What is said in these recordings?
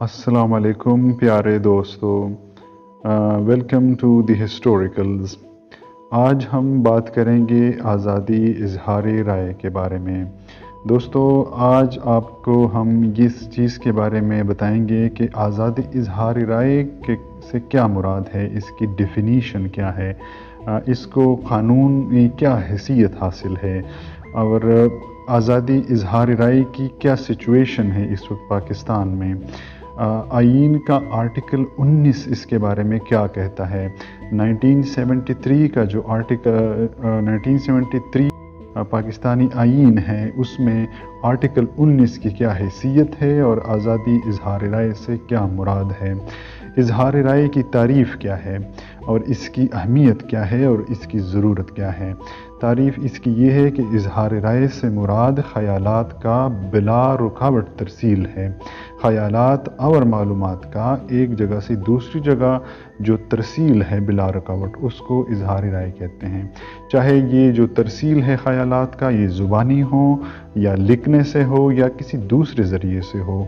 السلام علیکم پیارے دوستو، ویلکم ٹو دی ہسٹوریکلز۔ آج ہم بات کریں گے آزادی اظہار رائے کے بارے میں۔ دوستو، آج آپ کو ہم اس چیز کے بارے میں بتائیں گے کہ آزادی اظہار رائے سے کیا مراد ہے، اس کی ڈیفینیشن کیا ہے، اس کو قانون میں کیا حیثیت حاصل ہے، اور آزادی اظہار رائے کی کیا سچویشن ہے اس وقت پاکستان میں۔ آئین کا آرٹیکل 19 اس کے بارے میں کیا کہتا ہے۔ 1973 کا جو آرٹیکل 1973 پاکستانی آئین ہے، اس میں آرٹیکل 19 کی کیا حیثیت ہے اور آزادی اظہار رائے سے کیا مراد ہے۔ اظہار رائے کی تعریف کیا ہے اور اس کی اہمیت کیا ہے اور اس کی ضرورت کیا ہے۔ تعریف اس کی یہ ہے کہ اظہار رائے سے مراد خیالات کا بلا رکاوٹ ترسیل ہے۔ خیالات اور معلومات کا ایک جگہ سے دوسری جگہ جو ترسیل ہے بلا رکاوٹ، اس کو اظہار رائے کہتے ہیں۔ چاہے یہ جو ترسیل ہے خیالات کا، یہ زبانی ہو یا لکھنے سے ہو یا کسی دوسرے ذریعے سے ہو۔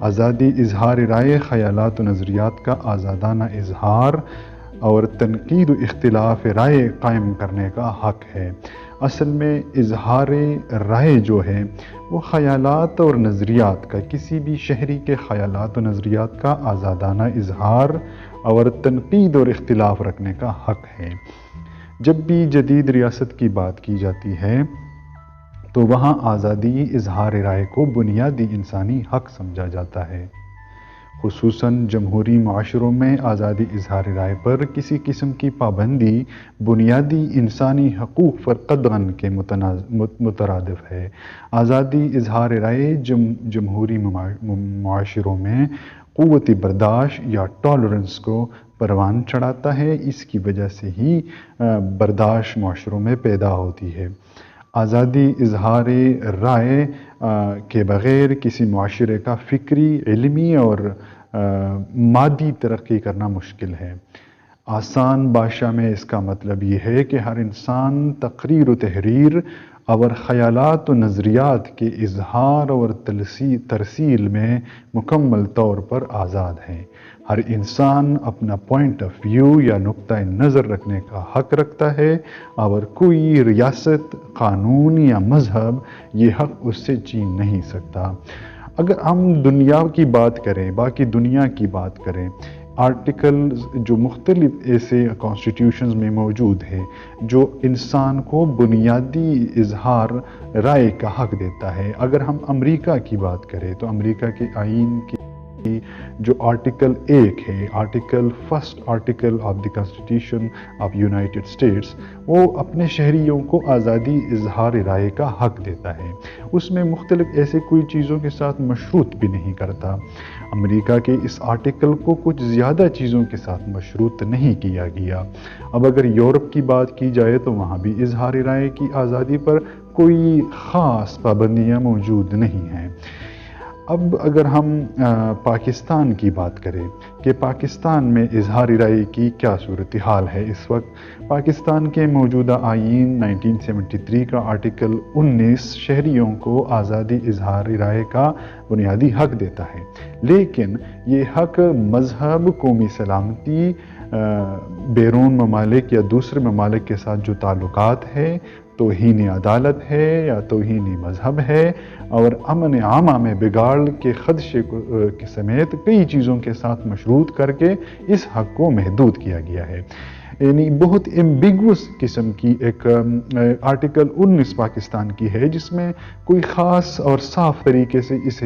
آزادی اظہار رائے خیالات و نظریات کا آزادانہ اظہار اور تنقید و اختلاف رائے قائم کرنے کا حق ہے۔ اصل میں اظہار رائے جو ہے وہ خیالات اور نظریات کا، کسی بھی شہری کے خیالات و نظریات کا آزادانہ اظہار اور تنقید اور اختلاف رکھنے کا حق ہے۔ جب بھی جدید ریاست کی بات کی جاتی ہے تو وہاں آزادی اظہار رائے کو بنیادی انسانی حق سمجھا جاتا ہے۔ خصوصاً جمہوری معاشروں میں آزادی اظہار رائے پر کسی قسم کی پابندی بنیادی انسانی حقوق پر قدغن کے مترادف ہے۔ آزادی اظہار رائے جمہوری معاشروں میں قوت برداشت یا ٹالرنس کو پروان چڑھاتا ہے۔ اس کی وجہ سے ہی برداشت معاشروں میں پیدا ہوتی ہے۔ آزادی اظہار رائے کے بغیر کسی معاشرے کا فکری، علمی اور مادی ترقی کرنا مشکل ہے۔ آسان بھاشا میں اس کا مطلب یہ ہے کہ ہر انسان تقریر و تحریر اور خیالات و نظریات کے اظہار اور ترسیل میں مکمل طور پر آزاد ہے۔ ہر انسان اپنا پوائنٹ آف ویو یا نقطہ نظر رکھنے کا حق رکھتا ہے اور کوئی ریاست، قانون یا مذہب یہ حق اس سے چھین نہیں سکتا۔ اگر ہم دنیا کی بات کریں، باقی دنیا کی بات کریں، آرٹیکلز جو مختلف ایسے کانسٹیٹیوشنز میں موجود ہے جو انسان کو بنیادی اظہار رائے کا حق دیتا ہے۔ اگر ہم امریکہ کی بات کریں تو امریکہ کے آئین کی جو آرٹیکل 1 ہے، first article of the constitution of United States, وہ اپنے شہریوں کو آزادی اظہار رائے کا حق دیتا ہے۔ اس میں مختلف ایسے کوئی چیزوں کے ساتھ مشروط بھی نہیں کرتا۔ امریکہ کے اس آرٹیکل کو کچھ زیادہ چیزوں کے ساتھ مشروط نہیں کیا گیا۔ اب اگر یورپ کی بات کی جائے تو وہاں بھی اظہار رائے کی آزادی پر کوئی خاص پابندیاں موجود نہیں ہیں۔ اب اگر ہم پاکستان کی بات کریں کہ پاکستان میں اظہار رائے کی کیا صورتحال ہے اس وقت، پاکستان کے موجودہ آئین 1973 کا آرٹیکل 19 شہریوں کو آزادی اظہار رائے کا بنیادی حق دیتا ہے، لیکن یہ حق مذہب، قومی سلامتی، بیرون ممالک یا دوسرے ممالک کے ساتھ جو تعلقات ہے، توہین عدالت ہے یا توہین مذہب ہے اور امن عامہ میں بگاڑ کے خدشے کے سمیت کئی چیزوں کے ساتھ مشروط کر کے اس حق کو محدود کیا گیا ہے۔ یعنی بہت ایمبیگوس قسم کی ایک آرٹیکل 19 پاکستان کی ہے جس میں کوئی خاص اور صاف طریقے سے اس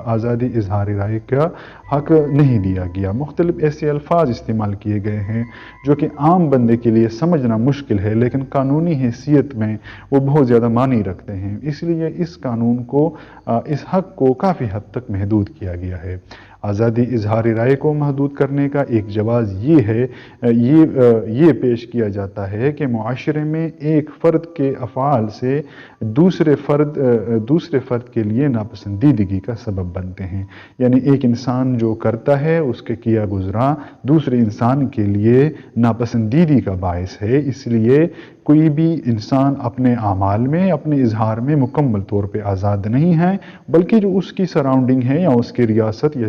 آزادی اظہار رائے کا حق نہیں دیا گیا۔ مختلف ایسے الفاظ استعمال کیے گئے ہیں جو کہ عام بندے کے لیے سمجھنا مشکل ہے، لیکن قانونی حیثیت میں وہ بہت زیادہ معنی رکھتے ہیں۔ اس لیے اس قانون کو، اس حق کو کافی حد تک محدود کیا گیا ہے۔ آزادی اظہار رائے کو محدود کرنے کا ایک جواز یہ ہے، یہ پیش کیا جاتا ہے کہ معاشرے میں ایک فرد کے افعال سے دوسرے فرد کے لیے ناپسندیدگی کا سبب بنتے ہیں۔ یعنی ایک انسان جو کرتا ہے اس کے کیا گزرا دوسرے انسان کے لیے ناپسندیدگی کا باعث ہے، اس لیے کوئی بھی انسان اپنے اعمال میں، اپنے اظہار میں مکمل طور پہ آزاد نہیں ہے، بلکہ جو اس کی سراؤنڈنگ ہے یا اس کی ریاست یا